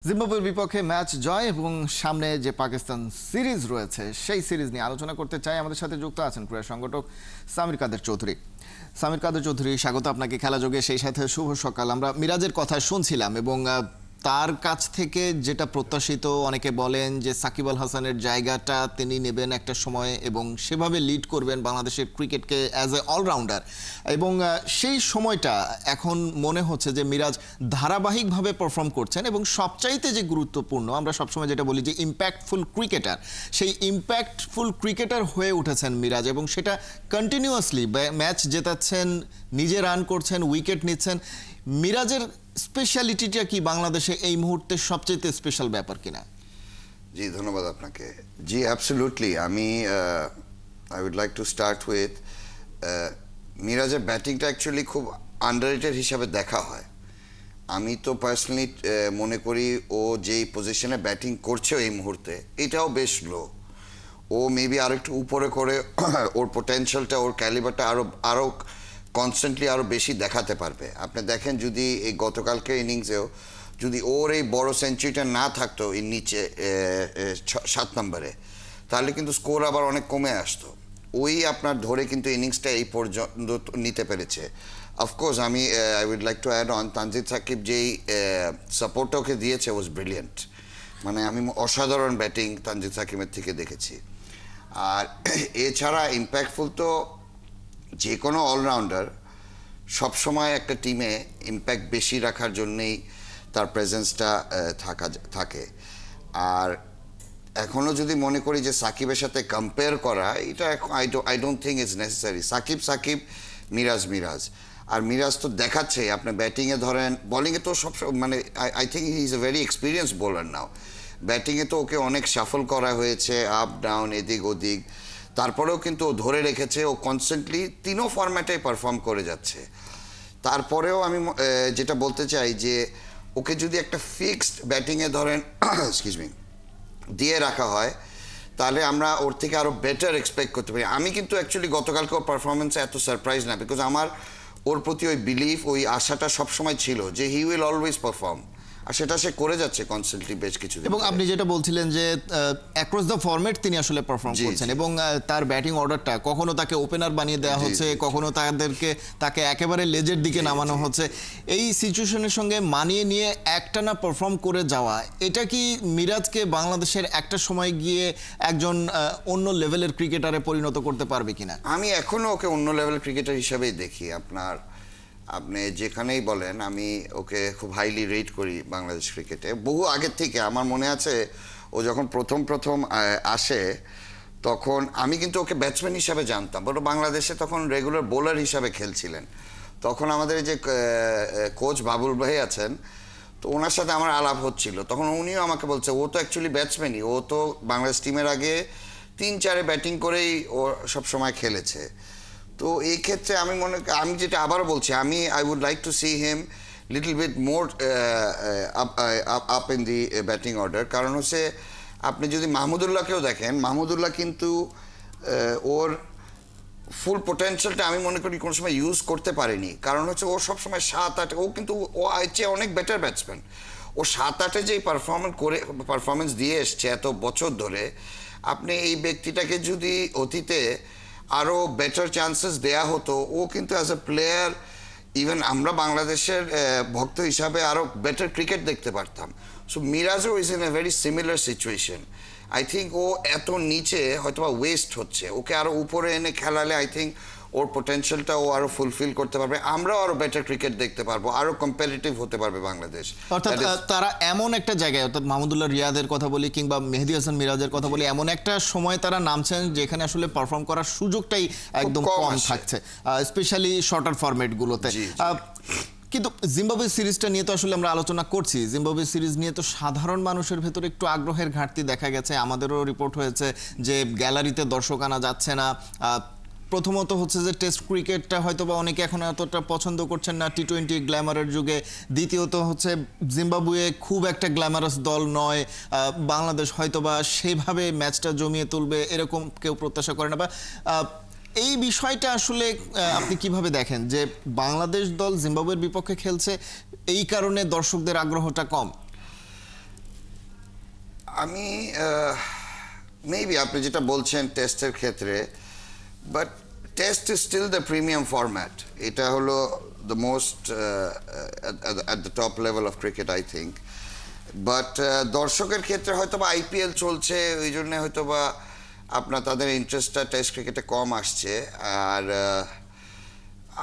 জিম্বাবুয়ের বিপক্ষে ম্যাচ জয় এবং সামনে যে পাকিস্তান সিরিজ রয়েছে সেই সিরিজ নিয়ে আলোচনা করতে চাই। আমাদের সাথে যুক্ত আছেন ক্রীড়া সংগঠক সামির কাদের চৌধুরী। সামির কাদের চৌধুরী, স্বাগত আপনাকে খেলা যোগে। সেই সাথে শুভ সকাল। আমরা মিরাজের কথা শুনছিলাম এবং তার কাছ থেকে যেটা প্রত্যাশিত, অনেকে বলেন যে সাকিব আল হাসানের জায়গাটা তিনি নেবেন একটা সময়ে এবং সেভাবে লিড করবেন বাংলাদেশের ক্রিকেটকে অ্যাজ এ অলরাউন্ডার, এবং সেই সময়টা এখন মনে হচ্ছে যে মিরাজ ধারাবাহিকভাবে পারফর্ম করছেন এবং সবচাইতে যে গুরুত্বপূর্ণ, আমরা সবসময় যেটা বলি যে ইম্প্যাক্টফুল ক্রিকেটার, সেই ইম্প্যাক্টফুল ক্রিকেটার হয়ে উঠেছেন মিরাজ এবং সেটা কন্টিনিউয়াসলি ম্যাচ জেতাচ্ছেন, নিজে রান করছেন, উইকেট নিচ্ছেন। মিরাজের স্পেশালিটিটা কি বাংলাদেশে এই মুহূর্তে সবচেয়ে স্পেশাল ব্যাপার কিনা? জি, ধন্যবাদ আপনাকে। জি, absolutely. I would like to start with মিরাজের ব্যাটিংটা অ্যাকচুয়ালি খুব আন্ডাররেটেড হিসাবে দেখা হয়। আমি তো পার্সোনালি মনে করি ও যেই পজিশনে ব্যাটিং করছে এই মুহূর্তে, এটাও বেশ লো। ও মেবি আরো একটু উপরে করে ওর পোটেনশিয়ালটা, ওর ক্যালিবারটা আরো কনস্ট্যান্টলি আরো বেশি দেখাতে পারবে। আপনি দেখেন, যদি এই গতকালকে ইনিংসেও যদি ওর এই বড় সেঞ্চুরিটা না থাকতো এর নিচে 7 নম্বরে, তাহলে কিন্তু স্কোর আবার অনেক কমে আসতো। ওই আপনার ধরে কিন্তু ইনিংসটা এই পর্যন্ত নিতে পেরেছে। অফকোর্স আমি I would like to add on, Tanzid Sakib যেই সাপোর্টটা ওকে দিয়েছে ওয়াজ ব্রিলিয়েন্ট। মানে আমি অসাধারণ ব্যাটিং তানজিদ সাকিবের থেকে দেখেছি। আর এছাড়া ইম্প্যাক্টফুল তো যে কোনো অলরাউন্ডার সবসময় একটা টিমে ইম্প্যাক্ট বেশি রাখার জন্যেই তার প্রেজেন্সটা থাকে। আর এখনও যদি মনে করি যে সাকিবের সাথে কম্পেয়ার করা, এটা I don't think it's necessary. Shakib, Miraz. আর মিরাজ তো দেখাচ্ছে, আপনি ব্যাটিংয়ে ধরেন, বোলিংয়ে তো সব মানে I think he is a very experience bowler now. ব্যাটিংয়ে তো ওকে অনেক সাফল করা হয়েছে, আপ ডাউন, এদিক ওদিক। তারপরেও কিন্তু ও ধরে রেখেছে, ও কনস্ট্যান্টলি তিনও ফরম্যাটেই পারফর্ম করে যাচ্ছে। তারপরেও আমি যেটা বলতে চাই যে ওকে যদি একটা ফিক্সড ব্যাটিংয়ে ধরেন এক্সকিউজ মি দিয়ে রাখা হয়, তাহলে আমরা ওর থেকে আরও বেটার এক্সপেক্ট করতে পারি। আমি কিন্তু অ্যাকচুয়ালি গতকালকে ওর পারফরমেন্সে এত সারপ্রাইজ না, বিকজ আমার ওর প্রতি ওই বিলিফ, ওই আশাটা সবসময় ছিল যে হি উইল অলওয়েজ পারফর্ম। আর সেটা সে করে যাচ্ছে কনস্ট্যান্টলি বেশ কিছু। এবং আপনি যেটা বলছিলেন যে অ্যাক্রস দ্য ফরম্যাট তিনি আসলে পারফর্ম করছেন এবং তার ব্যাটিং অর্ডারটা কখনো তাকে ওপেনার বানিয়ে দেওয়া হচ্ছে, কখনো তাকে একেবারে লেজের দিকে নামানো হচ্ছে। এই সিচুয়েশনের সঙ্গে মানিয়ে নিয়ে একটানা পারফর্ম করে যাওয়া, এটা কি মিরাজকে বাংলাদেশের একটা সময় গিয়ে একজন অন্য লেভেলের ক্রিকেটারে পরিণত করতে পারবে কিনা? আমি এখনো ওকে অন্য লেভেলের ক্রিকেটার হিসেবেই দেখি। আপনি যেখানেই বলেন, আমি ওকে খুব হাইলি রেট করি বাংলাদেশ ক্রিকেটে। বহু আগের থেকে আমার মনে আছে, ও যখন প্রথম আসে, তখন আমি কিন্তু ওকে ব্যাটসম্যান হিসাবে জানতাম, বাট বাংলাদেশে তখন রেগুলার বোলার হিসাবে খেলছিলেন। তখন আমাদের যে কোচ বাবুল ভাই আছেন, তো ওনার সাথে আমার আলাপ হচ্ছিল। তখন উনিও আমাকে বলছে ও তো অ্যাকচুয়ালি ব্যাটসম্যানই, ও তো বাংলাদেশ টিমের আগে 3-4 ব্যাটিং করেই ও সবসময় খেলেছে। তো এই ক্ষেত্রে আমি যেটা আবার বলছি, I would like to see him little bit more up in the batting order. কারণ হচ্ছে, আপনি যদি মাহমুদুল্লাহকেও দেখেন, মাহমুদুল্লাহ কিন্তু ওর ফুল পোটেনশিয়ালটা আমি মনে করি কোনো সময় ইউজ করতে পারেনি। কারণ হচ্ছে ও সবসময় 7-8, ও কিন্তু ও চেয়ে অনেক বেটার ব্যাটসম্যান। ও 7-8-এ যেই পারফরমেন্স দিয়ে এসছে এত বছর ধরে, আপনি এই ব্যক্তিটাকে যদি অতীতে আরও বেটার চান্সেস দেয়া হতো, ও কিন্তু অ্যাজ এ প্লেয়ার, ইভেন আমরা বাংলাদেশের ভক্ত হিসাবে আরও বেটার ক্রিকেট দেখতে পারতাম। সো মিরাজও is in a very similar situation. I think ও এত নিচে হয়তোবা ওয়েস্ট হচ্ছে, ওকে আরও উপরে এনে খেলালে আই থিঙ্ক ওর পোটেনশিয়ালটা ও আরও ফুলফিল করতে পারবে, আমরাও আরও বেটার ক্রিকেট দেখতে পারবো, আরও কম্পিটিটিভ হতে পারবে বাংলাদেশ। অর্থাৎ তারা এমন একটা জায়গায়, অর্থাৎ মাহমুদুল্লাহ রিয়াদের কথা বলি কিংবা মেহেদী হাসান মিরাজের কথা বলি, এমন একটা সময় তারা নামছেন যেখানে আসলে পারফর্ম করার সুযোগটাই একদম কম থাকছে, স্পেশালি শর্টার ফরম্যাটগুলোতে। কিন্তু জিম্বাবুয়ে সিরিজটা নিয়ে তো আসলে আমরা আলোচনা করছি। জিম্বাবুয়ে সিরিজ নিয়ে তো সাধারণ মানুষের ভেতরে একটু আগ্রহের ঘাটতি দেখা গেছে। আমাদেরও রিপোর্ট হয়েছে যে গ্যালারিতে দর্শক আনা যাচ্ছে না। প্রথমত হচ্ছে যে টেস্ট ক্রিকেটটা হয়তো বা অনেকে এখন এতটা পছন্দ করছেন না টি-20 গ্ল্যামারের যুগে। দ্বিতীয়ত হচ্ছে জিম্বাবুয়ে খুব একটা গ্ল্যামারাস দল নয়, বাংলাদেশ হয়তো বা সেভাবে ম্যাচটা জমিয়ে তুলবে এরকম কেউ প্রত্যাশা করে না। বা এই বিষয়টা আসলে আপনি কিভাবে দেখেন যে বাংলাদেশ দল জিম্বাবুয়ের বিপক্ষে খেলছে, এই কারণে দর্শকদের আগ্রহটা কম? আমি মেবি আপনি যেটা বলছেন টেস্টের ক্ষেত্রে, but test is still the premium format. এটা হলো the most at the top level of cricket I think. But দর্শকের ক্ষেত্রে হয়তো বা আইপিএল চলছে, ওই জন্য হয়তো বা আপনার তাদের ইন্টারেস্টটা টেস্ট ক্রিকেটে কম আসছে। আর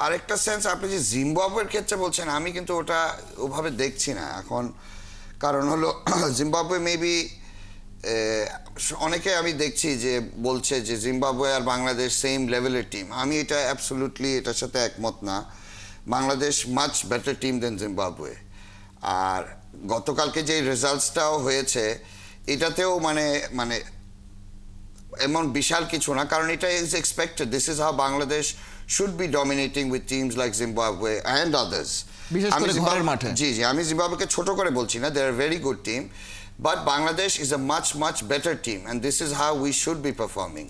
আরেকটা সেন্স, আপনি যে জিম্বাবুয়ের ক্ষেত্রে বলছেন, আমি কিন্তু ওটা ওভাবে দেখছি না এখন। কারণ হলো জিম্বাবুয়ে মেবি অনেকে আমি দেখছি যে বলছে যে জিম্বাবুয়ে আর বাংলাদেশ সেম লেভেলের টিম। আমি এটা অ্যাবসলিউটলি এটার সাথে একমত না। বাংলাদেশ মাচ বেটার টিম দেন জিম্বাবুয়ে। আর গতকালকে যে রেজাল্টসটাও হয়েছে, এটাতেও মানে মানে এমন বিশাল কিছু না, কারণ এটা is expected. This is how Bangladesh should be dominating with teams like Zimbabwe and others. বিশেষ করে ঘরের মাঠে। জি জি, আমি জিম্বাবুয়েকে ছোট করে বলছি না, they are very good team, but Bangladesh is a much much better team and this is how we should be performing.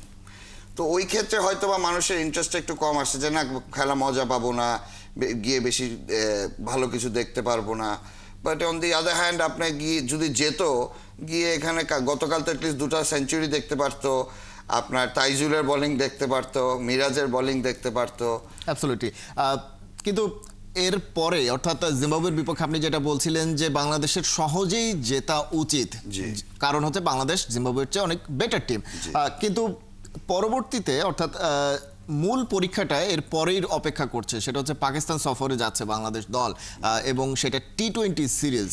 তো ওই ক্ষেত্রে হয়তো বা মানুষের ইন্টারেস্টটা একটু কম আসছে, যে না খেলা মজা পাবো না, গিয়ে বেশি ভালো কিছু দেখতে পারবো না। But on the other hand আপনার গিয়ে যদি যেত, গিয়ে এখানে গতকাল তো অ্যাটলিস্ট 2টা সেঞ্চুরি দেখতে পারতো, আপনার তাইজুলের বোলিং দেখতে পারতো, মিরাজের বোলিং দেখতে পারতো। অ্যাবসলিউটলি। কিন্তু এর পরে অর্থাৎ জিম্বাবুয়ের বিপক্ষে আপনি যেটা বলছিলেন যে বাংলাদেশের সহজেই জেতা উচিত, কারণ হচ্ছে বাংলাদেশ জিম্বাবুয়ের চেয়ে অনেক বেটার টিম। কিন্তু পরবর্তীতে অর্থাৎ মূল পরীক্ষাটা এর পরেই অপেক্ষা করছে, সেটা হচ্ছে পাকিস্তান সফরে যাচ্ছে বাংলাদেশ দল, এবং সেটা টি-20 সিরিজ।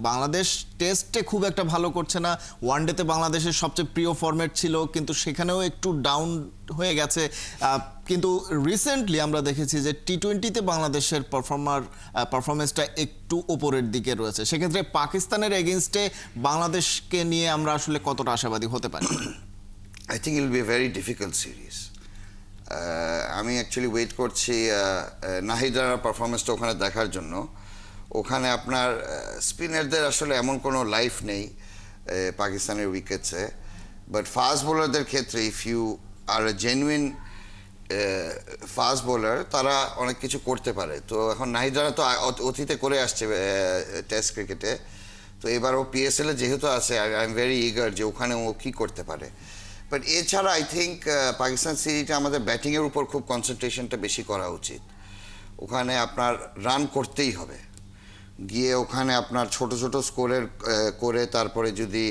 বাংলাদেশ টেস্টে খুব একটা ভালো করছে না, ওয়ানডেতে বাংলাদেশের সবচেয়ে প্রিয় ফরম্যাট ছিল, কিন্তু সেখানেও একটু ডাউন হয়ে গেছে। কিন্তু রিসেন্টলি আমরা দেখেছি যে টি-20তে বাংলাদেশের পারফরমেন্সটা একটু ওপরের দিকে রয়েছে। সেক্ষেত্রে পাকিস্তানের এগেনস্টে বাংলাদেশকে নিয়ে আমরা আসলে কতটা আশাবাদী হতে পারি? I think it will be a very difficult series. আমি অ্যাকচুয়ালি ওয়েট করছি নাহিদার পারফরমেন্সটা ওখানে দেখার জন্য। ওখানে আপনার স্পিনারদের আসলে এমন কোনো লাইফ নেই পাকিস্তানের উইকেটসে, বাট ফাস্ট বোলারদের ক্ষেত্রে if you are a genuine fast bowler, তারা অনেক কিছু করতে পারে। তো এখন নাহিদারা তো অতীতে করে আসছে টেস্ট ক্রিকেটে, তো এবার ও পিএসএল এ যেহেতু আছে, আই এম ভেরি ইগার যে ওখানে ও কী করতে পারে। বাট এছাড়া আই থিঙ্ক পাকিস্তান সিরিজটা আমাদের ব্যাটিংয়ের উপর খুব কনসেন্ট্রেশনটা বেশি করা উচিত। ওখানে আপনার রান করতেই হবে, গিয়ে ওখানে আপনার ছোট ছোট স্কোরের করে তারপরে যদি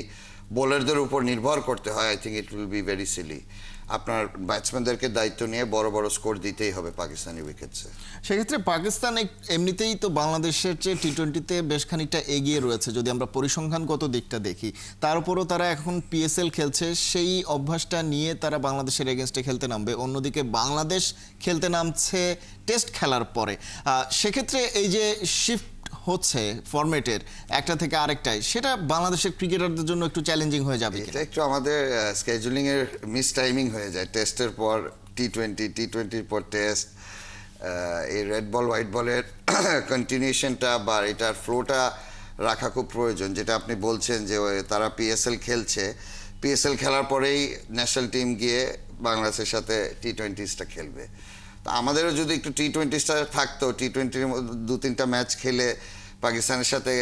বোলারদের উপর নির্ভর করতে হয়, I think it will be very silly. আপনার ব্যাটসম্যানদেরকে দায়িত্ব নিয়ে বড় বড় স্কোর দিতেই হবে পাকিস্তানি উইকেটসে। সেক্ষেত্রে পাকিস্তান এমনিতেই তো বাংলাদেশের চেয়ে টি-20তে বেশ খানিকটা এগিয়ে রয়েছে যদি আমরা পরিসংখ্যানগত দিকটা দেখি। তার উপরও তারা এখন পিএসএল খেলছে, সেই অভ্যাসটা নিয়ে তারা বাংলাদেশের এগেনস্টে খেলতে নামবে। অন্যদিকে বাংলাদেশ খেলতে নামছে টেস্ট খেলার পরে। সেক্ষেত্রে এই যে শিফট হচ্ছে ফরম্যাটের একটা থেকে আরেকটায়, সেটা বাংলাদেশের ক্রিকেটারদের জন্য একটু চ্যালেঞ্জিং হয়ে যাবে। এটা একটু আমাদের স্কেজুলিং এর মিস টাইমিং হয়ে যায়, টেস্টের পর টি-20 পর টেস্ট। এই রেড বল হোয়াইট বলের কন্টিনিউশনটা বা এটার ফ্লোটা রাখা খুব প্রয়োজন। যেটা আপনি বলছেন যে তারা পিএসএল খেলছে, পিএসএল খেলার পরেই ন্যাশনাল টিম গিয়ে বাংলাদেশের সাথে টি-20টা খেলবে। তা আমাদেরও যদি একটু টি-20টা থাকতো, টি-20-র 2-3টা ম্যাচ খেলে পাকিস্তানের সাথে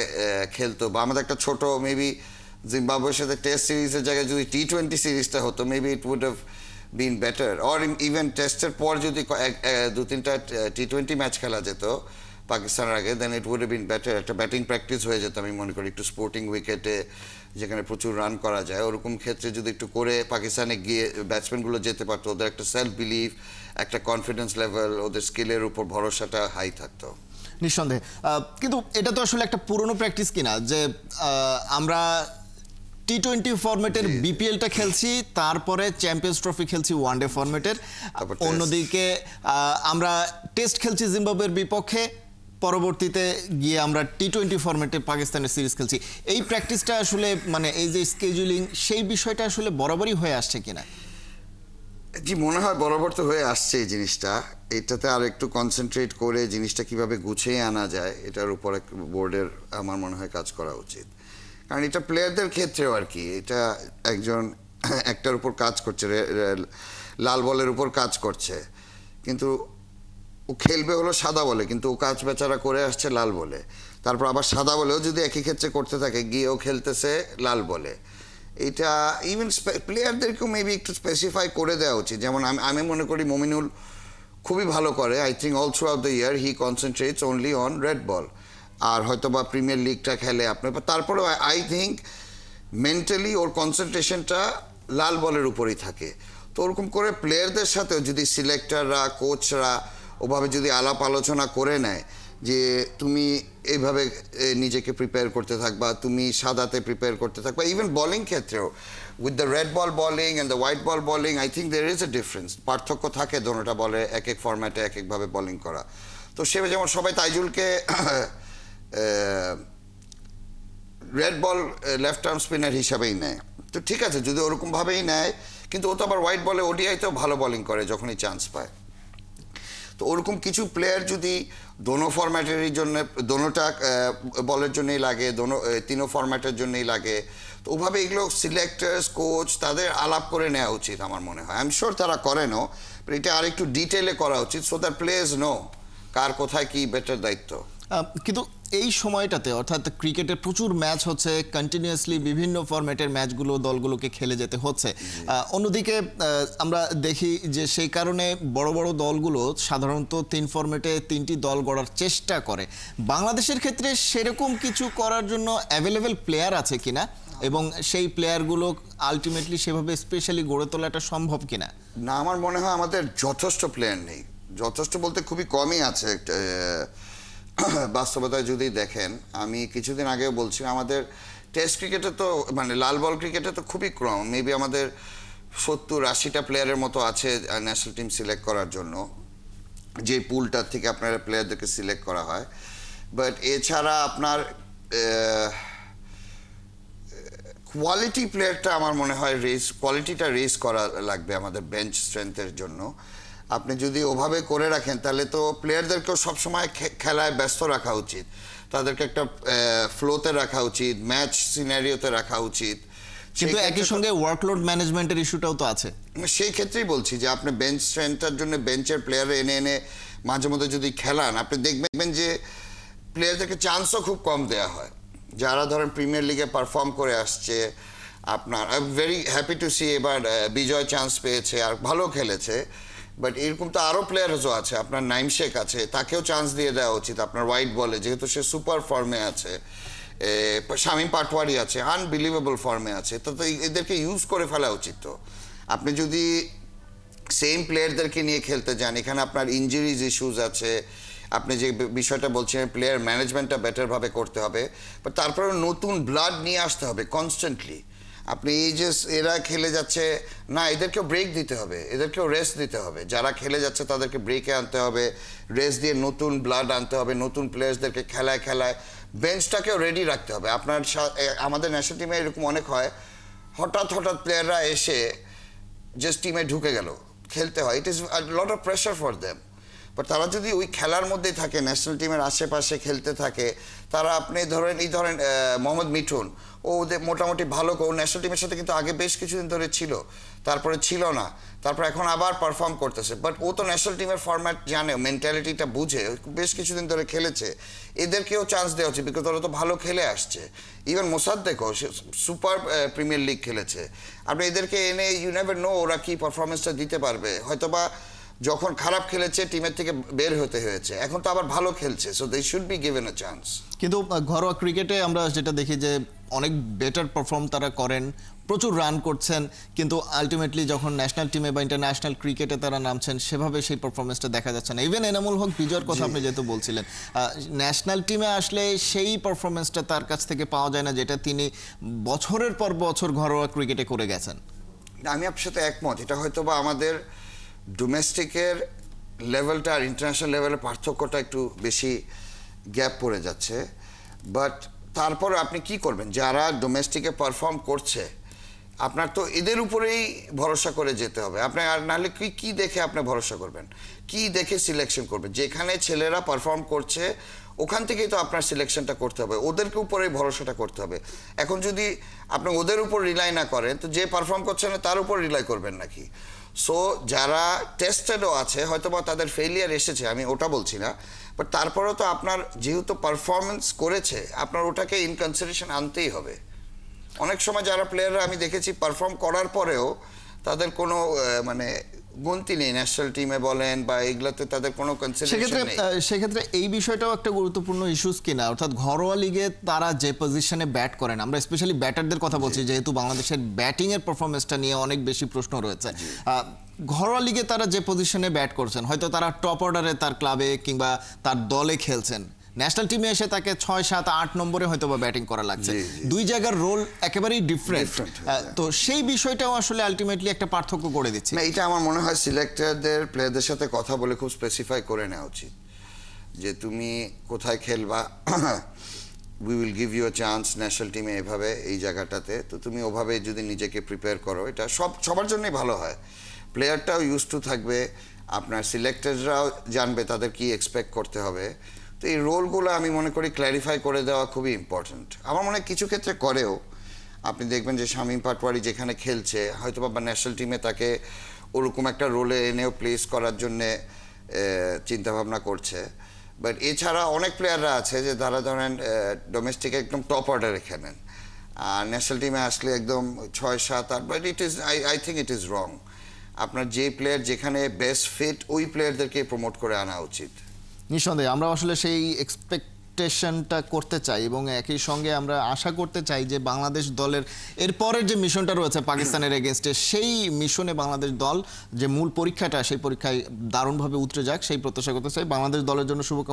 খেলতো, বা আমাদের একটা ছোট মেবি জিম্বাবুয়ের সাথে টেস্ট সিরিজের জায়গায় যদি টি-20 সিরিজটা হতো, maybe it would have been better. Or even টেস্টের পর যদি 2-3টা টি-20 ম্যাচ খেলা যেত পাকিস্তানের আগে, then it would have been better. একটা ব্যাটিং প্র্যাকটিস হয়ে যেত আমি মনে করি, একটু স্পোর্টিং উইকেটে যেখানে প্রচুর রান করা যায়, ওরকম ক্ষেত্রে যদি একটু করে পাকিস্তানে গিয়ে ব্যাটসম্যানগুলো যেতে পারতো, ওদের একটা সেলফ বিলিভ, একটা কনফিডেন্স লেভেল, ওদের স্কিলের উপর ভরসাটা হাই থাকতো। নিঃসন্দেহে। কিন্তু এটা তো আসলে একটা পুরনো প্র্যাকটিস কিনা যে আমরা টি-20 ফরম্যাটের বিপিএলটা খেলছি, তারপরে চ্যাম্পিয়ন্স ট্রফি খেলছি ওয়ানডে ফরম্যাটের, অন্যদিকে আমরা টেস্ট খেলছি জিম্বাবুয়ের বিপক্ষে, পরবর্তীতে গিয়ে আমরা টি-20 ফরম্যাটে পাকিস্তানের সিরিজ খেলছি। এই প্র্যাকটিসটা আসলে মানে এই যে স্কেজুলিং, সেই বিষয়টা আসলে বরাবরই হয়ে আসছে কিনা? জি, মনে হয় বরাবর তো হয়ে আসছে এই জিনিসটা। এটাতে আর একটু কনসেন্ট্রেট করে জিনিসটা কিভাবে গুছিয়ে আনা যায়, এটার উপরে বোর্ডের আমার মনে হয় কাজ করা উচিত। কারণ এটা প্লেয়ারদের ক্ষেত্রেও আর কি, এটা একজন একটার উপর কাজ করছে, লাল বলের উপর কাজ করছে, কিন্তু ও খেলবে হলো সাদা বলে, কিন্তু ও কাজ বেচারা করে আসছে লাল বলে। তারপর আবার সাদা বলেও যদি একই ক্ষেত্রে করতে থাকে, গিয়েও খেলতেছে লাল বলে। এটা ইভেন প্লেয়ারদেরকেও মেবি একটু স্পেসিফাই করে দেওয়া উচিত। যেমন আমি মনে করি মমিনুল খুবই ভালো করে, I think all throughout the year he concentrates only on red ball, আর হয়তো বা প্রিমিয়ার লিগটা খেলে আপনার। তারপরেও আই থিঙ্ক মেন্টালি ওর কনসেন্ট্রেশনটা লাল বলের উপরেই থাকে। তো ওরকম করে প্লেয়ারদের সাথেও যদি সিলেক্টররা, কোচরা ওভাবে যদি আলাপ আলোচনা করে নেয় যে তুমি এইভাবে নিজেকে প্রিপেয়ার করতে থাকবা, তুমি সাদাতে প্রিপেয়ার করতে থাকবা, ইভেন বোলিং ক্ষেত্রেও with the red ball bowling and the white ball bowling, I think there is a difference, পার্থক্য থাকে দোনোটা বলে এক এক ফরম্যাটে এক একভাবে বোলিং করা। তো সে যেমন সবাই তাইজুলকে red ball left arm spinner হিসাবেই নেয়, তো ঠিক আছে যদি ওরকমভাবেই নেয়, কিন্তু ও তো আবার হোয়াইট বলে ওডিআইতেও ভালো বোলিং করে যখনই চান্স পায়। তো ওরকম কিছু প্লেয়ার যদি দোনো ফরম্যাটেরই জন্য, দোনোটা বলের জন্যই লাগে, তিনও ফরম্যাটের জন্যই লাগে, তো ওভাবে এগুলো সিলেক্টার্স, কোচ তাদের আলাপ করে নেওয়া উচিত আমার মনে হয়। আই এম শিওর তারা করেনও, এটা আর একটু ডিটেলে করা উচিত সো দ্যাট প্লেয়ার্স নো কার কোথায় কি বেটার দায়িত্ব। কিন্তু এই সময়টাতে অর্থাৎ ক্রিকেটের প্রচুর ম্যাচ হচ্ছে, কন্টিনিউয়াসলি বিভিন্ন ফরম্যাটের ম্যাচগুলো দলগুলোকে খেলে যেতে হচ্ছে। অন্যদিকে আমরা দেখি যে সেই কারণে বড় বড় দলগুলো সাধারণত 3 ফরম্যাটে 3টি দল গড়ার চেষ্টা করে। বাংলাদেশের ক্ষেত্রে সেরকম কিছু করার জন্য অ্যাভেলেবেল প্লেয়ার আছে কিনা, এবং সেই প্লেয়ারগুলো আলটিমেটলি সেভাবে স্পেশালি গড়ে তোলাটা সম্ভব কিনা? না, আমার মনে হয় আমাদের যথেষ্ট প্লেয়ার নেই। যথেষ্ট বলতে খুবই কমই আছে। বাস্তবতায় যদি দেখেন, আমি কিছুদিন আগেও বলছি আমাদের টেস্ট ক্রিকেটে তো মানে লাল বল ক্রিকেটে তো খুবই কম, মেবি আমাদের 70-80টা প্লেয়ারের মতো আছে ন্যাশনাল টিম সিলেক্ট করার জন্য, যে পুলটার থেকে আপনার প্লেয়ারদেরকে সিলেক্ট করা হয়। বাট এছাড়া আপনার কোয়ালিটি প্লেয়ারটা আমার মনে হয় কোয়ালিটিটা রেজ করা লাগবে আমাদের বেঞ্চ স্ট্রেংথের জন্য। আপনি যদি ওভাবে করে রাখেন তাহলে তো প্লেয়ারদেরকেও সবসময় খেলায় ব্যস্ত রাখা উচিত, তাদেরকে একটা ফ্লোতে রাখা উচিত, ম্যাচ সিনারিওতে রাখা উচিত। কিন্তু একই সঙ্গে ওয়ার্কলোড ম্যানেজমেন্টের ইস্যুটাও তো আছে। সেই ক্ষেত্রেই বলছি যে আপনি বেঞ্চ স্ট্রেংথটার জন্য বেঞ্চের প্লেয়ার এনে এনে মাঝে মধ্যে যদি খেলান, আপনি দেখবেন যে প্লেয়ারদেরকে চান্সও খুব কম দেওয়া হয়। যারা ধরেন প্রিমিয়ার লিগে পারফর্ম করে আসছে, আপনার I am very happy to see এবার বিজয় চান্স পেয়েছে আর ভালো খেলেছে, বাট এরকম তো আরও প্লেয়ারসও আছে। আপনার নাইম শেখ আছে, তাকেও চান্স দিয়ে দেওয়া উচিত আপনার হোয়াইট বলে, যেহেতু সে সুপার ফর্মে আছে। শামীম পাটওয়ারি আছে, আনবিলিভেবল ফর্মে আছে, তো এদেরকে ইউজ করে ফেলা উচিত। তো আপনি যদি সেম প্লেয়ারদেরকে নিয়ে খেলতে যান, এখানে আপনার ইনজুরিজ ইস্যুস আছে, আপনি যে বিষয়টা বলছেন প্লেয়ার ম্যানেজমেন্টটা বেটারভাবে করতে হবে, বাট তারপরেও নতুন ব্লাড নিয়ে আসতে হবে কনস্ট্যান্টলি। আপনি এই যে এরা খেলে যাচ্ছে না, এদেরকেও ব্রেক দিতে হবে, এদেরকেও রেস্ট দিতে হবে। যারা খেলে যাচ্ছে তাদেরকে ব্রেকে আনতে হবে, রেস্ট দিয়ে নতুন ব্লাড আনতে হবে, নতুন প্লেয়ার্সদেরকে খেলায় খেলায় বেঞ্চটাকেও রেডি রাখতে হবে। আপনার আমাদের ন্যাশনাল টিমে এরকম অনেক হয়, হঠাৎ প্লেয়াররা এসে জাস্ট টিমে ঢুকে গেল, খেলতে হয়, it is lot of pressure for them. But তারা যদি ওই খেলার মধ্যেই থাকে, ন্যাশনাল টিমের আশেপাশে খেলতে থাকে, তারা আপনি ধরেন মোহাম্মদ মিঠুন, ও ওদের মোটামুটি ভালো, ও ন্যাশনাল টিমের সাথে কিন্তু আগে বেশ কিছুদিন ধরে ছিল, তারপরে ছিল না, তারপর এখন আবার পারফর্ম করতেছে। বাট ও তো ন্যাশনাল টিমের ফরম্যাট জানে, মেন্টালিটিটা বুঝে, বেশ কিছুদিন ধরে খেলেছে, এদেরকেও চান্স দেওয়া উচিত, বিকজ ওরা তো ভালো খেলে আসছে। ইভেন মোসাদ্দেকও সুপার প্রিমিয়ার লিগ খেলেছে। আপনি এদেরকে এনে ইউ নেভার নো ওরা কি পারফরমেন্সটা দিতে পারবে। হয়তোবা যখন খারাপ খেলেছে টিমের থেকে বের হতে হয়েছে, এখন তো আবার ভালো খেলছে, so they should be given a chance. কিন্তু ঘরোয়া ক্রিকেটে আমরা যেটা দেখি যে অনেক বেটার পারফর্ম তারা করেন, প্রচুর রান করছেন, কিন্তু আলটিমেটলি যখন ন্যাশনাল টিমে বা ইন্টারন্যাশনাল ক্রিকেটে তারা নামছেন, সেভাবে সেই পারফরমেন্সটা দেখা যাচ্ছে না। ইভেন এনামুল হক বিজয়ের কথা আপনি যেহেতু বলছিলেন, ন্যাশনাল টিমে আসলে সেই পারফরমেন্সটা তার কাছ থেকে পাওয়া যায় না, যেটা তিনি বছরের পর বছর ঘরোয়া ক্রিকেটে করে গেছেন। আমি আপনার সাথে একমত। এটা হয়তো বা আমাদের ডোমেস্টিকের লেভেলটা আর ইন্টারন্যাশনাল লেভেলের পার্থক্যটা একটু বেশি গ্যাপ পড়ে যাচ্ছে। বাট তারপর আপনি কি করবেন, যারা ডোমেস্টিকে পারফর্ম করছে আপনার তো এদের উপরেই ভরসা করে যেতে হবে। আপনার আর নাহলে কি দেখে আপনি ভরসা করবেন, কি দেখে সিলেকশন করবেন? যেখানে ছেলেরা পারফর্ম করছে ওখান থেকেই তো আপনার সিলেকশনটা করতে হবে, ওদেরকে উপরে ভরসাটা করতে হবে। এখন যদি আপনি ওদের উপর রিলাই না করেন তো যে পারফর্ম করছে না তার উপর রিলাই করবেন নাকি? সো যারা টেস্টেডও আছে হয়তো বা তাদের ফেলিয়ার এসেছে, আমি ওটা বলছি না, বাট তারপরেও তো আপনার যেহেতু পারফরমেন্স করেছে আপনার ওটাকে ইন কনসিডারেশন আনতেই হবে। অনেক সময় যারা প্লেয়াররা আমি দেখেছি পারফর্ম করার পরেও তাদের কোনো মানে গুনতি নেই, ন্যাশনাল টিমে বলেন বা এগুলাতে তাদের কোনো কনসিডারেশন নেই। সেক্ষেত্রে এই বিষয়টাও একটা গুরুত্বপূর্ণ ইস্যুস কিনা, অর্থাৎ ঘরোয়া লিগে তারা যে পজিশনে ব্যাট করেন, আমরা স্পেশালি ব্যাটারদের কথা বলছি যেহেতু বাংলাদেশের ব্যাটিং এর পারফরমেন্সটা নিয়ে অনেক বেশি প্রশ্ন রয়েছে। ঘরোয়া লিগে তারা যে পজিশনে ব্যাট করছেন, হয়তো তারা টপ অর্ডারে তার ক্লাবে কিংবা তার দলে খেলছেন, ন্যাশনাল টিমে এসে তাকে 6, 7, 8 নম্বরে হয়তো বা ব্যাটিং করা লাগছে, দুই জায়গার রোল একেবারেই ডিফারেন্ট। তো সেই বিষয়টাও আসলে আলটিমেটলি একটা পার্থক্য করে দিচ্ছে। না, এটা আমার মনে হয় সিলেক্টরদের প্লেয়ারদের সাথে কথা বলে খুব স্পেসিফাই করে নেওয়া উচিত যে তুমি কোথায় খেলবা, we will give you a chance national টিমে এভাবে এই জায়গাটাতে, তো তুমি ওভাবে যদি নিজেকে প্রিপেয়ার করো এটা সবার জন্যই ভালো হয়। প্লেয়ারটাও ইউজ টু থাকবে, আপনার সিলেক্টররাও জানবে তাদের কি এক্সপেক্ট করতে হবে। তো এই রোলগুলো আমি মনে করি ক্ল্যারিফাই করে দেওয়া খুবই ইম্পর্ট্যান্ট। আমার মনে হয় কিছু ক্ষেত্রে করেও, আপনি দেখবেন যে শামীম পাটোয়ারি যেখানে খেলছে হয়তো বা ন্যাশনাল টিমে তাকে ওরকম একটা রোলে এনেও প্লেস করার জন্যে চিন্তাভাবনা করছে। বাট এছাড়া অনেক প্লেয়াররা আছে যে তারা ধরেন ডোমেস্টিকে একদম টপ অর্ডারে খেলেন, আর ন্যাশনাল টিমে আসলে একদম 6, 7, 8, but it is I think it is wrong. আপনার যে প্লেয়ার যেখানে বেস্ট ফিট ওই প্লেয়ারদেরকে প্রমোট করে আনা উচিত। নিঃসন্দেহে আমরা আসলে সেই এক্সপেকটেশনটা করতে চাই এবং একই সঙ্গে আমরা আশা করতে চাই যে বাংলাদেশ দলের এরপরের যে মিশনটা রয়েছে পাকিস্তানের এগেনস্টে, সেই মিশনে বাংলাদেশ দল যে মূল পরীক্ষাটা সেই পরীক্ষায় দারুণভাবে উতরে যাক, সেই প্রত্যাশা করতে চাই। বাংলাদেশ দলের জন্য শুভকামনা।